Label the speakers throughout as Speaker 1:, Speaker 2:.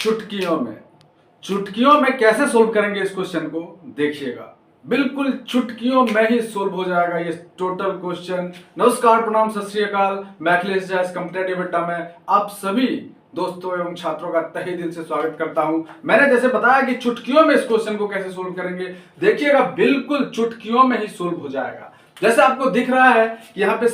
Speaker 1: चुटकियों में कैसे सोल्व करेंगे इस क्वेश्चन को देखिएगा। बिल्कुल चुटकियों में ही सोल्व हो जाएगा ये टोटल क्वेश्चन। नमस्कार, प्रणाम, सत श्री अकाल। मैं अखिलेश जैस कॉम्पिटिटिव अड्डा में आप सभी दोस्तों एवं छात्रों का तहे दिल से स्वागत करता हूं। मैंने जैसे बताया कि चुटकियों में इस क्वेश्चन को कैसे सोल्व करेंगे देखिएगा, बिल्कुल चुटकियों में ही सोल्व हो जाएगा। जैसे आपको दिख रहा है कि यहाँ पे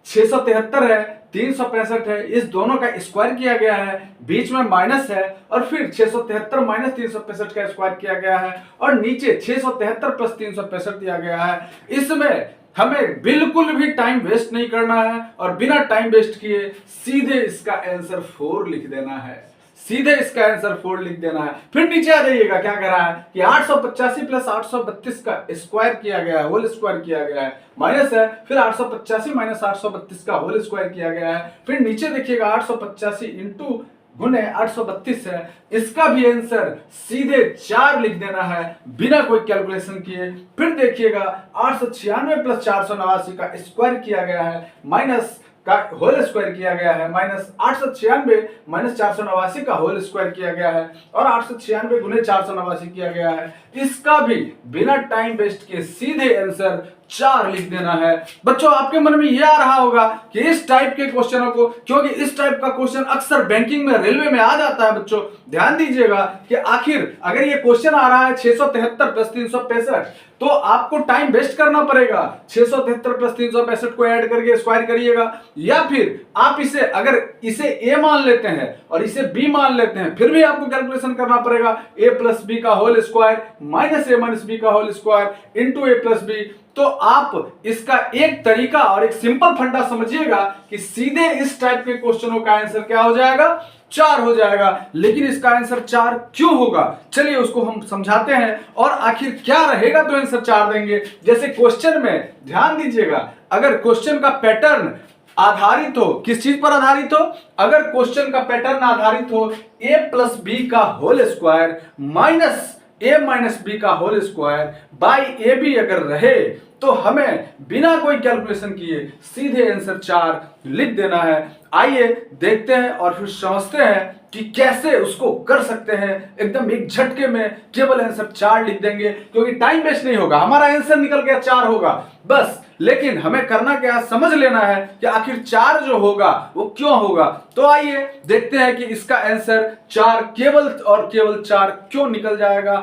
Speaker 1: 673 है, 365 है, इस दोनों का स्क्वायर किया गया है, बीच में माइनस है और फिर 673 माइनस 365 का स्क्वायर किया गया है और नीचे 673 प्लस 365 दिया गया है। इसमें हमें बिल्कुल भी टाइम वेस्ट नहीं करना है और बिना टाइम वेस्ट किए सीधे इसका आंसर 4 लिख देना है। सीधे इसका आंसर 4 लिख देना है। फिर नीचे आ जाइएगा, क्या कह रहा है कि 885 प्लस 832 का स्क्वायर किया गया है, होल स्क्वायर किया गया है, माइनस है, फिर 885 माइनस 832 का होल स्क्वायर किया गया है। फिर नीचे देखिएगा 885 इंटू गुने 832 है, इसका भी आंसर सीधे 4 लिख देना है बिना कोई कैलकुलेशन किए। फिर देखिएगा 896 प्लस 489 का स्क्वायर किया गया है, माइनस का होल स्क्वायर किया गया है, माइनस 896 माइनस 489 का होल स्क्वायर किया गया है और 896 गुने 489 किया गया है। इसका भी बिना टाइम वेस्ट किए सीधे आंसर 4 लिख देना है। बच्चों, आपके मन में यह आ रहा होगा कि इस टाइप के क्वेश्चनों को, क्योंकि इस टाइप का क्वेश्चन अक्सर बैंकिंग में, रेलवे में आ जाता है। बच्चों ध्यान दीजिएगा कि आखिर अगर ये क्वेश्चन आ रहा है 673 प्लस 365 तो आपको टाइम वेस्ट करना पड़ेगा। 673 प्लस 365 को ऐड करके स्क्वायर करिएगा, या फिर आप इसे, अगर इसे ए मान लेते हैं और इसे बी मान लेते हैं, फिर भी आपको कैलकुलेशन करना पड़ेगा। ए प्लस बी का whole square minus A minus B का होल स्क्वायर इंटू ए प्लस बी। तो आप इसका एक तरीका और एक सिंपल फंडा समझिएगा कि सीधे इस टाइप के क्वेश्चनों का आंसर क्या हो जाएगा, 4 हो जाएगा। लेकिन इसका आंसर 4 क्यों होगा, चलिए उसको हम समझाते हैं और आखिर क्या रहेगा तो आंसर 4 देंगे। जैसे क्वेश्चन में ध्यान दीजिएगा, अगर क्वेश्चन का पैटर्न आधारित हो, किस चीज पर आधारित हो, अगर क्वेश्चन का पैटर्न आधारित हो ए प्लस बी का whole square minus A minus B का whole square by A B अगर रहे तो हमें बिना कोई कैलकुलेशन किए सीधे आंसर 4 लिख देना है। आइए देखते हैं और फिर समझते हैं कि कैसे उसको कर सकते हैं। एकदम एक झटके में केवल आंसर 4 लिख देंगे, क्योंकि टाइम वेस्ट नहीं होगा, हमारा आंसर निकल गया 4 होगा बस। लेकिन हमें करना क्या, समझ लेना है कि आखिर 4 जो होगा वो क्यों होगा। तो आइए देखते हैं कि इसका आंसर 4 केवल और केवल 4 क्यों निकल जाएगा।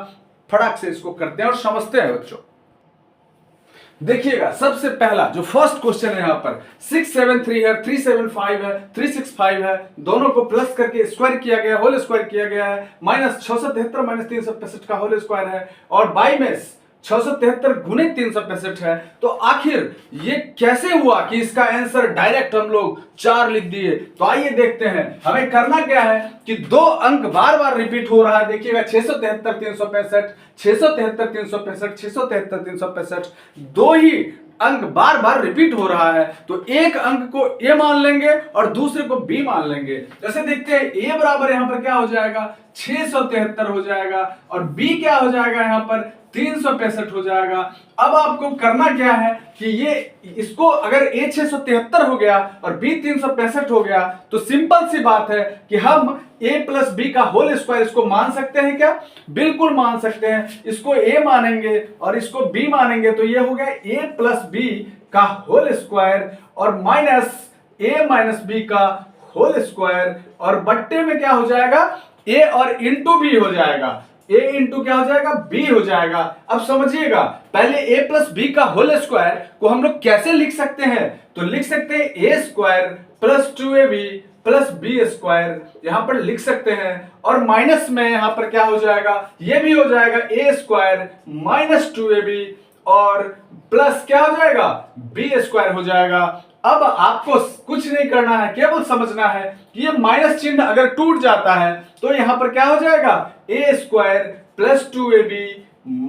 Speaker 1: फटाक से इसको करते हैं और समझते हैं। बच्चों देखिएगा, सबसे पहला जो फर्स्ट क्वेश्चन है, यहाँ पर 673 है, 375 है, 365 है, दोनों को प्लस करके स्क्वायर किया गया, होल स्क्वायर किया गया है, माइनस 673 माइनस 365 का होल स्क्वायर है और बाई में 673 गुने 365 है। तो आखिर ये कैसे हुआ कि इसका आंसर डायरेक्ट हम लोग 4 लिख दिए। तो आइए देखते हैं। हमें करना क्या है कि 2 अंक बार बार रिपीट हो रहा है। देखिएगा 673 365, 673 365, 673 365, 2 ही अंक बार बार रिपीट हो रहा है। तो एक अंक को ए मान लेंगे और दूसरे को बी मान लेंगे। जैसे देखते हैं, ए बराबर यहां पर क्या हो जाएगा, 673 हो जाएगा और बी क्या हो जाएगा, यहां पर 365 हो जाएगा। अब आपको करना क्या है कि ये इसको अगर ए 673 हो गया और बी 365 हो गया तो सिंपल सी बात है कि हम ए प्लस बी का होल स्क्वायर इसको मान सकते हैं क्या, बिल्कुल मान सकते हैं। इसको ए मानेंगे और इसको बी मानेंगे तो ये हो गया ए प्लस बी का होल स्क्वायर और माइनस ए माइनस बी का होल स्क्वायर और बट्टे में क्या हो जाएगा, ए और इंटू बी हो जाएगा। ए इंटू क्या हो जाएगा, बी हो जाएगा। अब समझिएगा, पहले ए प्लस बी का होल स्क्वायर को हम लोग कैसे लिख सकते हैं, तो लिख सकते हैं A square plus 2ab plus B square, यहां पर लिख सकते हैं। और माइनस में यहां पर क्या हो जाएगा, ये भी हो जाएगा ए स्क्वायर माइनस 2ab और प्लस क्या हो जाएगा, बी स्क्वायर हो जाएगा। अब आपको कुछ नहीं करना है, केवल समझना है कि ये माइनस चिन्ह अगर टूट जाता है तो यहां पर क्या हो जाएगा, A square plus 2ab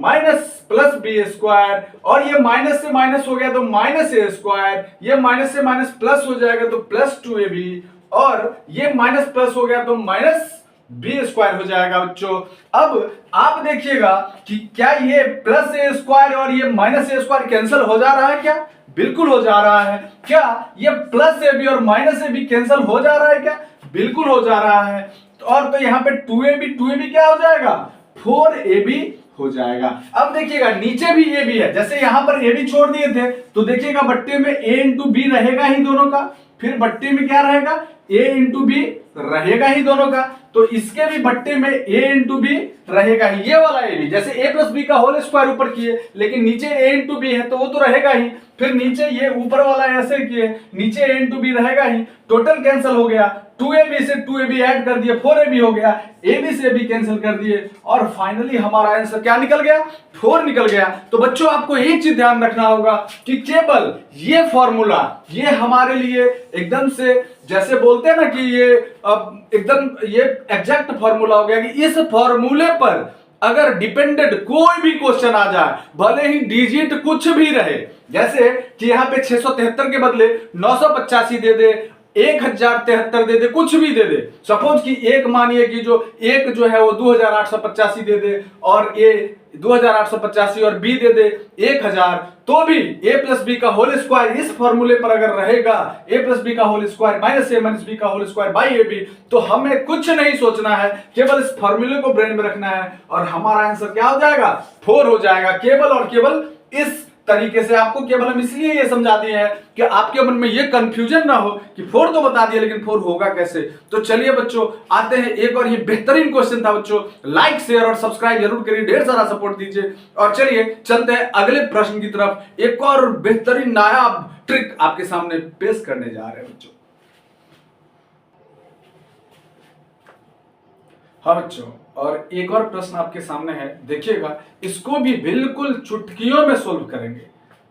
Speaker 1: minus plus B square और ये माइनस से माइनस हो गया तो माइनस ए स्क्वायर, ये माइनस से माइनस प्लस हो जाएगा तो प्लस 2ab और ये माइनस प्लस हो गया तो माइनस बी स्क्वायर हो जाएगा। बच्चों अब आप देखिएगा कि क्या ये प्लस ए स्क्वायर और ये माइनस ए स्क्वायर कैंसिल हो जा रहा है क्या, बिल्कुल हो जा रहा है। क्या ये प्लस ए बी और माइनस ए बी कैंसिल हो जा रहा है क्या, बिल्कुल हो जा रहा है। और तो यहाँ पे 2ab क्या हो जाएगा 4ab हो जाएगा। अब देखिएगा नीचे भी ए बी है, जैसे यहां पर ए बी छोड़ दिए थे तो देखिएगा बट्टे में a इंटू बी रहेगा ही दोनों का, फिर बट्टे में क्या रहेगा a इंटू बी रहेगा ही दोनों का, तो इसके भी बट्टे में a इंटू बी रहेगा ही। ये वाला ए बी जैसे a प्लस बी का होल स्क्वायर ऊपर किए, लेकिन नीचे a इंटू बी है तो वो तो रहेगा ही, फिर नीचे ये ऊपर वाला ऐसे किए नीचे a इंटू बी रहेगा ही, टोटल कैंसिल हो गया, 2ab से 2ab ऐड कर दिए 4ab हो गया, ab से ab कैंसिल कर दिए और फाइनली हमारा आंसर क्या निकल गया 4 निकल गया। तो बच्चों आपको एक चीज ध्यान रखना होगा कि केवल ये फॉर्मूला ये हमारे लिए एकदम से जैसे बोलते हैं ना कि ये एकदम ये एग्जैक्ट फॉर्मूला हो गया कि इस फॉर्मूले पर अगर डिपेंडेंट कोई भी क्वेश्चन आ जाए, भले ही डिजिट कुछ भी रहे, जैसे कि यहाँ पे 673 के बदले 985 दे दे, 1073 दे दे, कुछ भी दे दे, सपोज कि एक मानिए कि एक जो है वो 2885 दे दे और ए 2885 और बी दे दे 1000, तो भी a प्लस बी का होल स्क्वायर इस फॉर्मूले पर अगर रहेगा a प्लस बी का whole square minus A minus B का whole square by A B, तो हमें कुछ नहीं सोचना है, केवल इस फॉर्मूले को ब्रेन में रखना है और हमारा आंसर क्या हो जाएगा 4 हो जाएगा। केवल और केवल इस तरीके से आपको केवल हम इसलिए ये समझा दिए हैं कि आपके मन में ये कंफ्यूजन ना हो कि 4 तो बता दिया लेकिन 4 होगा कैसे। तो चलिए बच्चों आते हैं एक और ये बेहतरीन क्वेश्चन था बच्चों, लाइक शेयर और सब्सक्राइब जरूर करिए, ढेर सारा सपोर्ट दीजिए और चलिए चलते हैं अगले प्रश्न की तरफ। एक और बेहतरीन नायाब ट्रिक आपके सामने पेश करने जा रहे हैं बच्चों। हाँ बच्चों, और एक और प्रश्न आपके सामने है, देखिएगा इसको भी बिल्कुल चुटकियों में सोल्व करेंगे,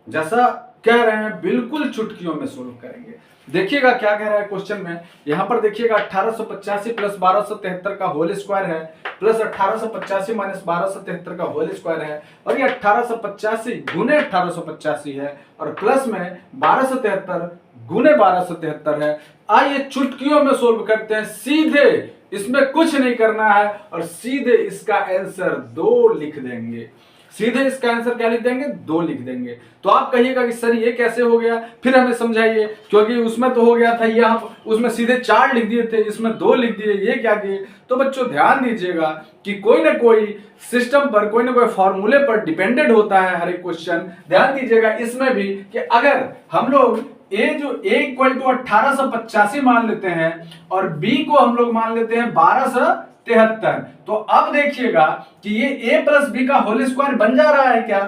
Speaker 1: जैसा कह रहे हैं बिल्कुल चुटकियों में सोल्व करेंगे। देखिएगा क्या कह रहा है क्वेश्चन में, यहां पर देखिएगा 1885 प्लस 1273 का होल स्क्वायर है, प्लस 1885 माइनस 1273 का होल स्क्वायर है, और ये 1885 गुने 1885 है और प्लस में 1273 गुने 1273 है। आइए चुटकियों में सोल्व करते हैं, सीधे इसमें कुछ नहीं करना है और सीधे इसका आंसर 2 लिख देंगे। सीधे इसका आंसर क्या लिख देंगे 2 लिख देंगे। तो आप कहिएगा कि सर ये कैसे हो गया, फिर हमें समझाइए, क्योंकि उसमें तो हो गया था ये हम उसमें सीधे 4 लिख दिए थे, इसमें 2 लिख दिए, ये क्या किए। तो बच्चों ध्यान दीजिएगा कि कोई ना कोई सिस्टम पर कोई ना कोई फॉर्मूले पर डिपेंडेंट होता है हर एक क्वेश्चन। ध्यान दीजिएगा इसमें भी कि अगर हम लोग a जो a इक्वल टू 1885 मान लेते हैं और b को हम लोग मान लेते हैं 1273, तो अब देखिएगा कि ये a प्लस बी का होल स्क्वायर बन जा रहा है क्या,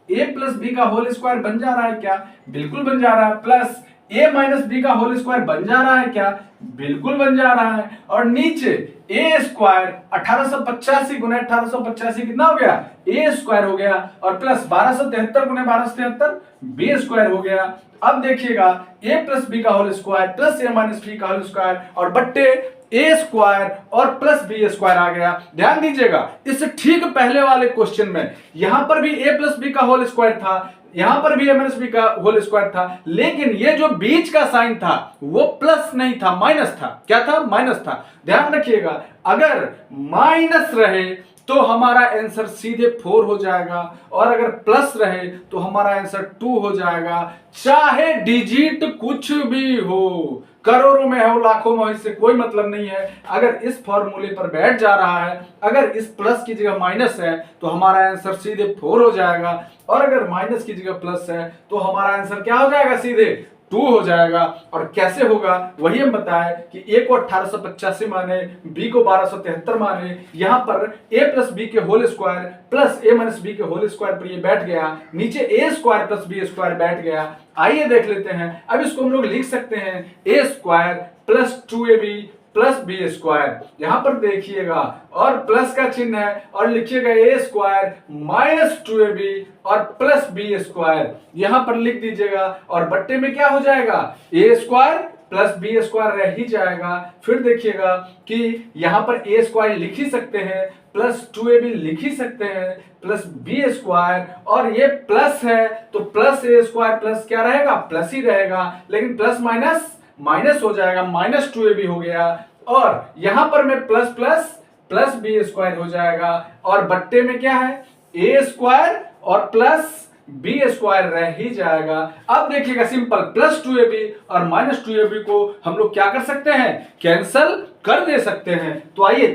Speaker 1: a प्लस बी का होल स्क्वायर बन जा रहा है क्या, बिल्कुल बन जा रहा है, प्लस a माइनस बी का होल स्क्वायर बन जा रहा है क्या, बिल्कुल बन जा रहा है, और नीचे a स्क्वायर 1885 गुना 1885 कितना हो गया a स्क्वायर हो गया, और प्लस 1273 गुना 1273 b स्क्वायर हो गया। अब देखिएगा a प्लस बी का whole square plus a minus B का होल स्क्वायर और बट्टे a स्क्वायर और प्लस b स्क्वायर आ गया। ध्यान दीजिएगा इससे ठीक पहले वाले क्वेश्चन में यहां पर भी a प्लस बी का होल स्क्वायर था, यहां पर भी a माइनस बी का होल स्क्वायर था, लेकिन ये जो बीच का साइन था वो प्लस नहीं था, माइनस था। क्या था, माइनस था। ध्यान रखिएगा अगर माइनस रहे तो हमारा आंसर सीधे 4 हो जाएगा, और अगर प्लस रहे तो हमारा आंसर 2 हो जाएगा, चाहे डिजिट कुछ भी हो, करोड़ों में हो लाखों में, इससे कोई मतलब नहीं है। अगर इस फॉर्मूले पर बैठ जा रहा है, अगर इस प्लस की जगह माइनस है तो हमारा आंसर सीधे 4 हो जाएगा, और अगर माइनस की जगह प्लस है तो हमारा आंसर क्या हो जाएगा सीधे 2 हो जाएगा। और कैसे होगा वही हम बताएं कि a को 1885 माने, b को 1273 माने, यहां पर a प्लस बी के whole square plus a minus B के होल स्क्वायर पर ये बैठ गया, नीचे a square plus b square बैठ गया। आइए देख लेते हैं, अब इसको हम लोग लिख सकते हैं a square plus 2ab plus B square, यहां पर देखिएगा और प्लस का चिन्ह है, और लिखिएगा a स्क्वायर माइनस 2ab और प्लस बी स्क्वायर, यहां पर लिख दीजिएगा, और बट्टे में क्या हो जाएगा a square plus B square रह ही जाएगा। फिर देखिएगा कि यहां पर a स्क्वायर लिख ही सकते हैं, प्लस 2ab लिख ही सकते हैं, प्लस बी स्क्वायर, और ये प्लस है तो प्लस a स्क्वायर प्लस क्या रहेगा, प्लस ही रहेगा, लेकिन प्लस माइनस माइनस हो जाएगा, माइनस 2ab हो गया, और यहां पर में plus plus plus B square हो जाएगा, और बट्टे में क्या है a स्क्वायर और प्लस बी स्क्वायर रह ही जाएगा। अब देखिएगा सिंपल, प्लस 2ab और माइनस 2ab को हम लोग क्या कर सकते हैं, कैंसल कर दे सकते हैं। तो आइए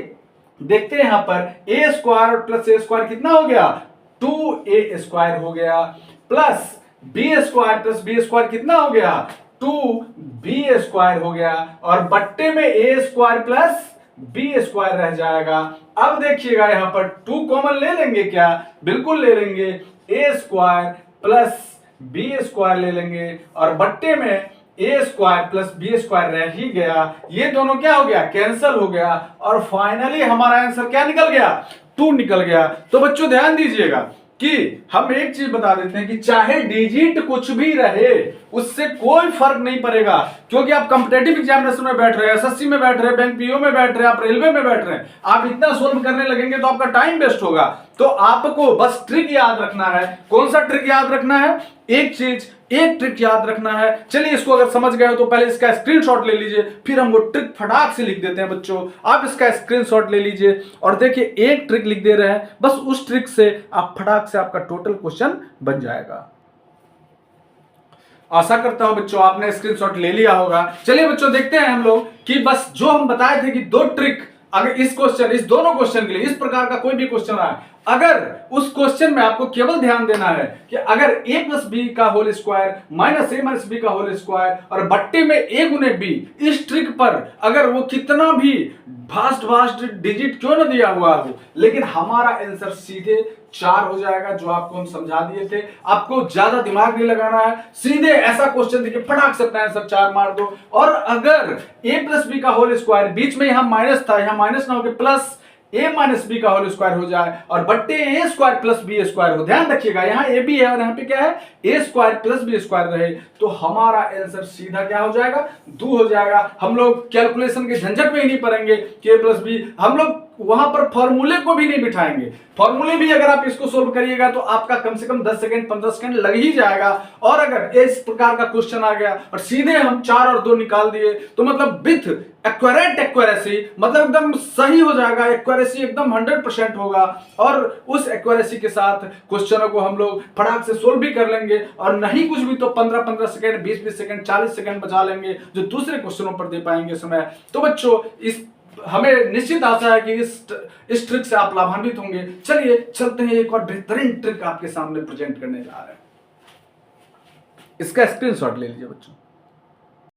Speaker 1: देखते हैं यहां पर A square plus A square कितना हो गया, 2a स्क्वायर हो गया, plus B square plus B square कितना हो गया, 2b स्क्वायर हो गया, और बट्टे में ए स्क्वायर प्लस बी स्क्वायर रह जाएगा। अब देखिएगा यहां पर 2 कॉमन ले लेंगे क्या, बिल्कुल ले लेंगे, ए स्क्वायर प्लस बी स्क्वायर ले लेंगे, और बट्टे में ए स्क्वायर प्लस बी स्क्वायर रह ही गया, ये दोनों क्या हो गया, कैंसल हो गया, और फाइनली हमारा आंसर क्या निकल गया, 2 निकल गया। तो बच्चों ध्यान दीजिएगा कि हम एक चीज बता देते हैं कि चाहे डिजिट कुछ भी रहे उससे कोई फर्क नहीं पड़ेगा, क्योंकि आप कॉम्पिटेटिव एग्जामिनेशन में बैठ रहे हैं, एसएससी में बैठ रहे हैं, बैंक पीओ में बैठ रहे हैं, आप रेलवे में बैठ रहे हैं, आप इतना सोल्व करने लगेंगे तो आपका टाइम वेस्ट होगा। तो आपको बस ट्रिक याद रखना है। कौन सा ट्रिक याद रखना है, एक ट्रिक याद रखना है। चलिए इसको अगर समझ गए हो तो पहले इसका स्क्रीनशॉट ले लीजिए, फिर हम वो ट्रिक फटाक से लिख देते हैं। बच्चों आप इसका स्क्रीनशॉट ले लीजिए और देखिए एक ट्रिक लिख दे रहे हैं, बस उस ट्रिक से आप फटाक से आपका टोटल क्वेश्चन बन जाएगा। आशा करता हूं बच्चों आपने स्क्रीनशॉट ले लिया होगा। चलिए बच्चों देखते हैं हम लोग कि बस जो हम बताए थे कि 2 ट्रिक, अगर इस दोनों क्वेश्चन के लिए इस प्रकार का कोई भी क्वेश्चन आए, अगर उस क्वेश्चन में आपको केवल ध्यान देना है कि अगर a प्लस बी का whole square minus A minus B का होल स्क्वायर और बट्टे में a गुने बी, इस ट्रिक पर अगर वो कितना भी भास्ट डिजिट क्यों ना दिया हुआ हो, लेकिन हमारा आंसर सीधे 4 हो जाएगा, जो आपको हम समझा दिए थे। आपको ज्यादा दिमाग नहीं लगाना है, सीधे ऐसा क्वेश्चन देखिए फटाक से अपना आंसर 4 मार दो। और अगर a प्लस बी का होल स्क्वायर, बीच में यहां माइनस था, यहां माइनस ना होकर प्लस a माइनस बी का होल स्क्वायर हो जाए और बट्टे ए स्क्वायर प्लस बी स्क्वायर हो, ध्यान रखिएगा यहाँ ए बी है और यहाँ पे क्या है, ए स्क्वायर प्लस बी स्क्वायर रहे, तो हमारा आंसर सीधा क्या हो जाएगा, 2 हो जाएगा। हम लोग कैलकुलेशन के झंझट में ही नहीं पड़ेंगे कि ए प्लस बी, हम लोग वहां पर फॉर्मूले को भी नहीं बिठाएंगे। फॉर्मूले भी अगर आप इसको सोल्व करिएगा तो आपका कम से कम 10 सेकंड 15 सेकंड लग ही जाएगा। और अगर इस प्रकार का क्वेश्चन आ गया और सीधे हम 4 और 2 निकाल दिए तो मतलब विथ एक्यूरेसी, मतलब एकदम सही हो जाएगा, एक्यूरेसी एकदम 100% होगा। और उस एक्यूरेसी के साथ क्वेश्चनों को हम लोग फटाक से सोल्व भी कर लेंगे, और नहीं कुछ भी तो 15-15 सेकंड 20-20 सेकंड 40 सेकंड बचा लेंगे, जो दूसरे क्वेश्चनों पर दे पाएंगे समय। तो बच्चों हमें निश्चित आशा है कि इस ट्रिक से आप लाभान्वित होंगे। चलिए चलते हैं, एक और बेहतरीन ट्रिक आपके सामने प्रेजेंट करने जा रहे हैं। इसका स्क्रीनशॉट ले लीजिए बच्चों।